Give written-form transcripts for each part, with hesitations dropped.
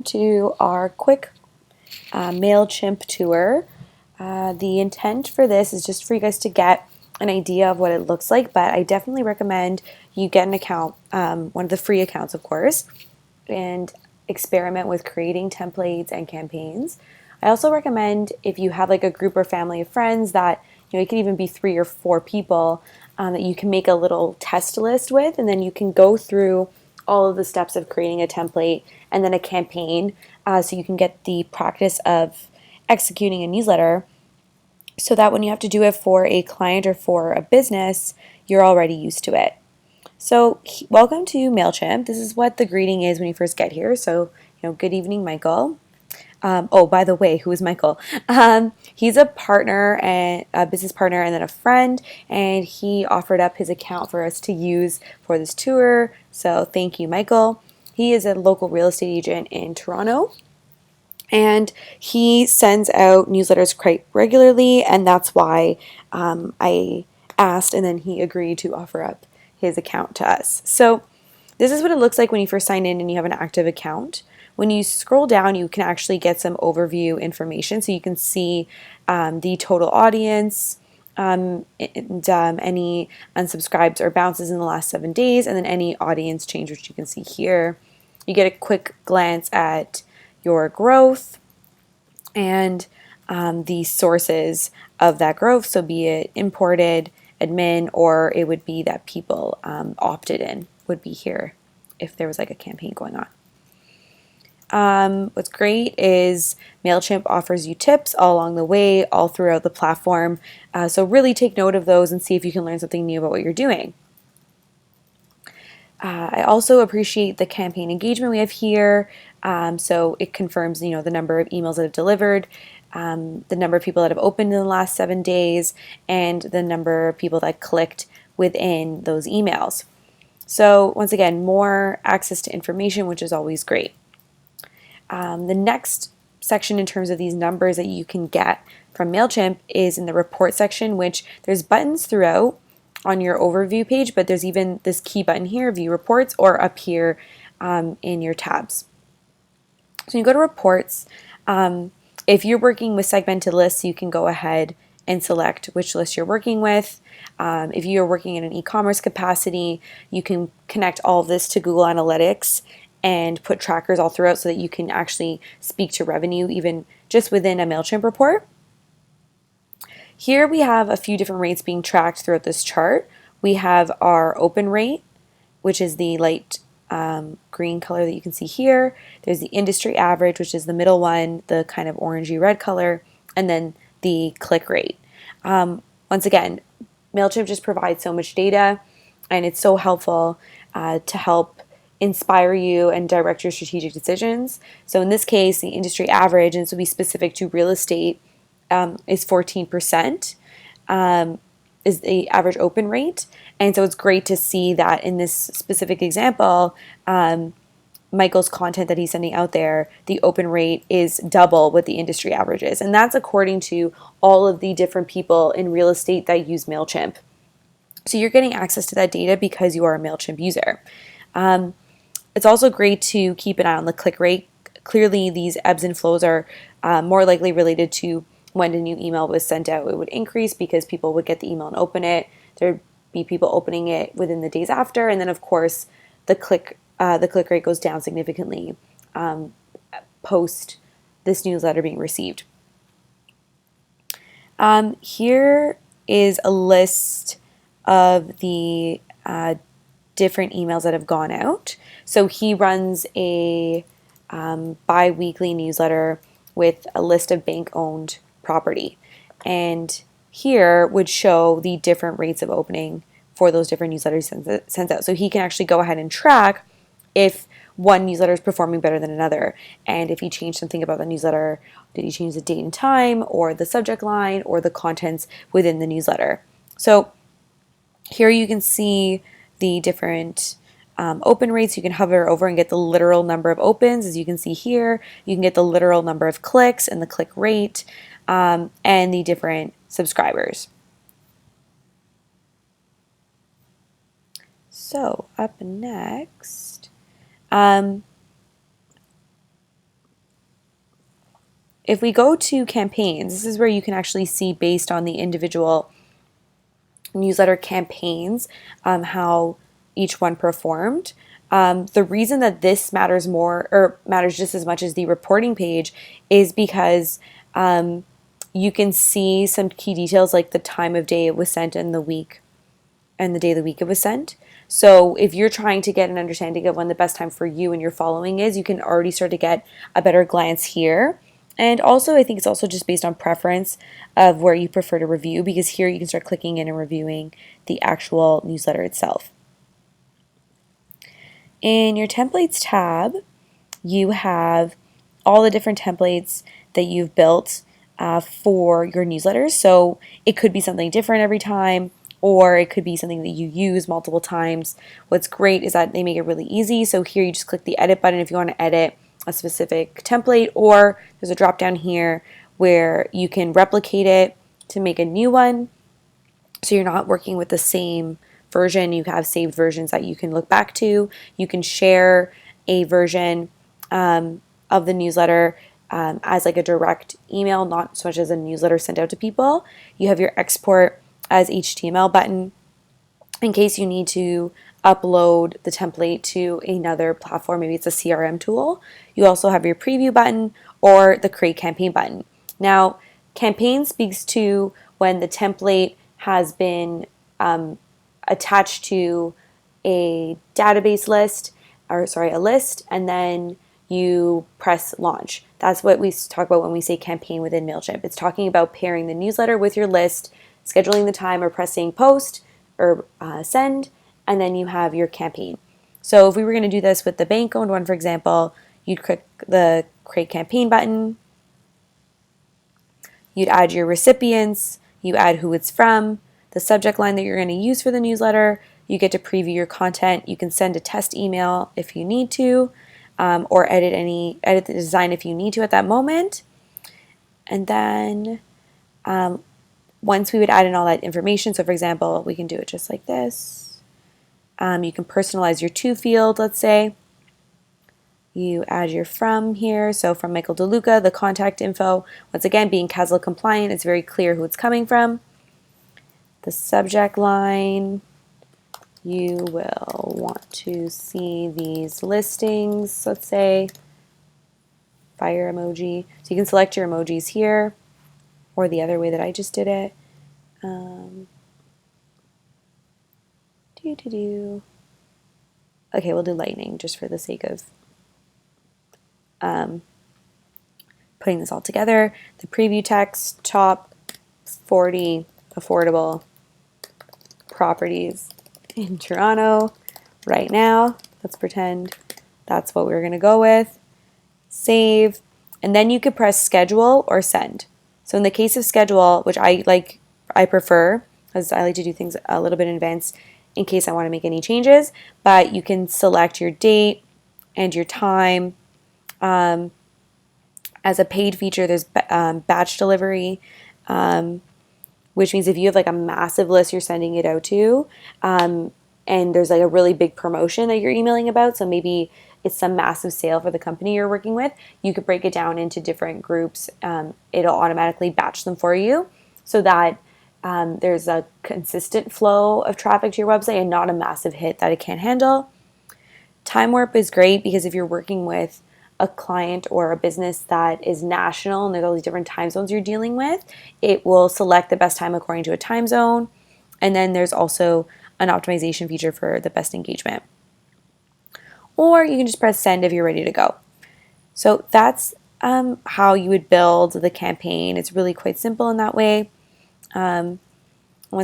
To our quick Mailchimp tour. The intent for this is just for you guys to get an idea of what it looks like, but I definitely recommend you get an account, one of the free accounts, of course, and experiment with creating templates and campaigns. I also recommend if you have like a group or family of friends that it could even be 3 or 4 people that you can make a little test list with, and then you can go through all of the steps of creating a template and then a campaign, so you can get the practice of executing a newsletter so that when you have to do it for a client or for a business, you're already used to it. So, welcome to Mailchimp. This is what the greeting is when you first get here. So, good evening, Michael. Oh, by the way, who is Michael? He's a partner and a business partner and then a friend, and he offered up his account for us to use for this tour. So, thank you, Michael. He is a local real estate agent in Toronto, and he sends out newsletters quite regularly, and that's why I asked, and then he agreed to offer up his account to us. So this is what it looks like when you first sign in and you have an active account. When you scroll down, you can actually get some overview information, so you can see the total audience, and any unsubscribes or bounces in the last 7 days, and then any audience change, which you can see here. You get a quick glance at your growth and the sources of that growth. So, be it imported, admin, or it would be that people opted in, would be here if there was like a campaign going on. What's great is Mailchimp offers you tips all along the way, all throughout the platform. So, really take note of those and see if you can learn something new about what you're doing. I also appreciate the campaign engagement we have here. So it confirms, the number of emails that have delivered, the number of people that have opened in the last 7 days, and the number of people that clicked within those emails. So once again, more access to information, which is always great. The next section in terms of these numbers that you can get from Mailchimp is in the report section, which there's buttons throughout on your overview page, but there's even this key button here, view reports, or up here in your tabs. So you go to reports. If you're working with segmented lists, you can go ahead and select which list you're working with. If you're working in an e-commerce capacity, you can connect all of this to Google Analytics and put trackers all throughout so that you can actually speak to revenue even just within a Mailchimp report. Here we have a few different rates being tracked throughout this chart. We have our open rate, which is the light green color that you can see here. There's the industry average, which is the middle one, the kind of orangey red color, and then the click rate. Once again, Mailchimp just provides so much data, and it's so helpful to help inspire you and direct your strategic decisions. So in this case, the industry average, and this will be specific to real estate, is 14%, is the average open rate. And so it's great to see that in this specific example, Michael's content that he's sending out there, the open rate is double what the industry average is. And that's according to all of the different people in real estate that use Mailchimp. So you're getting access to that data because you are a Mailchimp user. It's also great to keep an eye on the click rate. Clearly, these ebbs and flows are more likely related to when a new email was sent out. It would increase because people would get the email and open it. There'd be people opening it within the days after, and then of course the click rate goes down significantly post this newsletter being received. Here is a list of the different emails that have gone out. So he runs a bi-weekly newsletter with a list of bank-owned property, and here would show the different rates of opening for those different newsletters he sends out. So he can actually go ahead and track if one newsletter is performing better than another, and if he changed something about the newsletter, did he change the date and time, or the subject line, or the contents within the newsletter. So here you can see the different open rates. You can hover over and get the literal number of opens. As you can see here, you can get the literal number of clicks and the click rate, and the different subscribers. So up next, if we go to campaigns, this is where you can actually see based on the individual newsletter campaigns how each one performed. The reason that this matters more or matters just as much as the reporting page is because you can see some key details like the time of day it was sent and the week and the day of the week it was sent. So if you're trying to get an understanding of when the best time for you and your following is, you can already start to get a better glance here. And also, I think it's also just based on preference of where you prefer to review, because here you can start clicking in and reviewing the actual newsletter itself. In your templates tab, you have all the different templates that you've built for your newsletters. So it could be something different every time, or it could be something that you use multiple times. What's great is that they make it really easy. So here you just click the edit button if you want to edit a specific template, or there's a drop down here where you can replicate it to make a new one. So you're not working with the same version. You have saved versions that you can look back to. You can share a version of the newsletter as like a direct email, not so much as a newsletter sent out to people. You have your export as HTML button in case you need to upload the template to another platform. Maybe it's a CRM tool. You also have your preview button or the create campaign button. Now, campaign speaks to when the template has been attached to a database list, or sorry, a list, and then you press launch. That's what we talk about when we say campaign within Mailchimp. It's talking about pairing the newsletter with your list, scheduling the time, or pressing post or send, and then you have your campaign. So if we were going to do this with the bank-owned one, for example, you'd click the create campaign button, you'd add your recipients, you add who it's from, the subject line that you're going to use for the newsletter, you get to preview your content, you can send a test email if you need to, or edit the design if you need to at that moment. And then once we would add in all that information, so for example, we can do it just like this. You can personalize your to field, let's say. You add your from here, so from Michael DeLuca, the contact info. Once again, being CASLA compliant, it's very clear who it's coming from. The subject line, you will want to see these listings, let's say, fire emoji. So you can select your emojis here, or the other way that I just did it. Okay, we'll do lightning just for the sake of putting this all together. The preview text, top 40 affordable properties in Toronto right now. Let's pretend that's what we're going to go with. Save. And then you could press schedule or send. So in the case of schedule, which I prefer, because I like to do things a little bit in advance in case I want to make any changes, but you can select your date and your time. As a paid feature, there's batch delivery, which means if you have like a massive list you're sending it out to, and there's like a really big promotion that you're emailing about, so maybe it's some massive sale for the company you're working with, you could break it down into different groups. It'll automatically batch them for you so that there's a consistent flow of traffic to your website and not a massive hit that it can't handle. Time warp is great because if you're working with a client or a business that is national and there's all these different time zones you're dealing with, it will select the best time according to a time zone. And then there's also an optimization feature for the best engagement. Or you can just press send if you're ready to go. So that's how you would build the campaign. It's really quite simple in that way. Once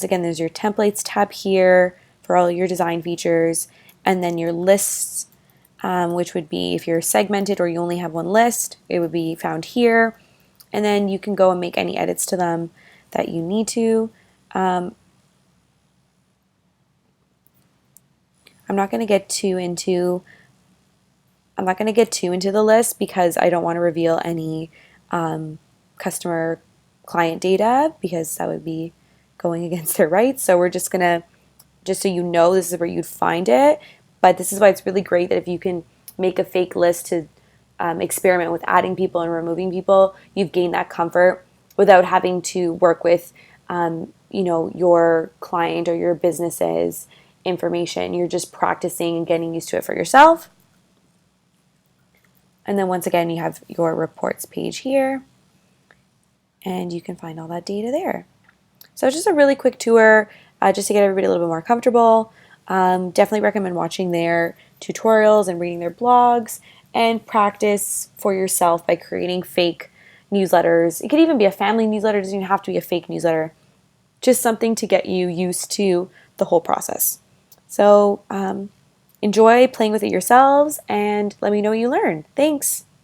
again, there's your templates tab here for all your design features, and then your lists, which would be if you're segmented or you only have one list, it would be found here. And then you can go and make any edits to them that you need to. I'm not going to get too into the list because I don't want to reveal any customer client data because that would be going against their rights. So we're just so you know, this is where you'd find it. But this is why it's really great that if you can make a fake list to experiment with adding people and removing people, you've gained that comfort without having to work with, your client or your business's information. You're just practicing and getting used to it for yourself. And then once again, you have your reports page here, and you can find all that data there. So it's just a really quick tour, just to get everybody a little bit more comfortable. Definitely recommend watching their tutorials and reading their blogs, and practice for yourself by creating fake newsletters. It could even be a family newsletter. It doesn't even have to be a fake newsletter. Just something to get you used to the whole process. So enjoy playing with it yourselves, and let me know what you learn. Thanks.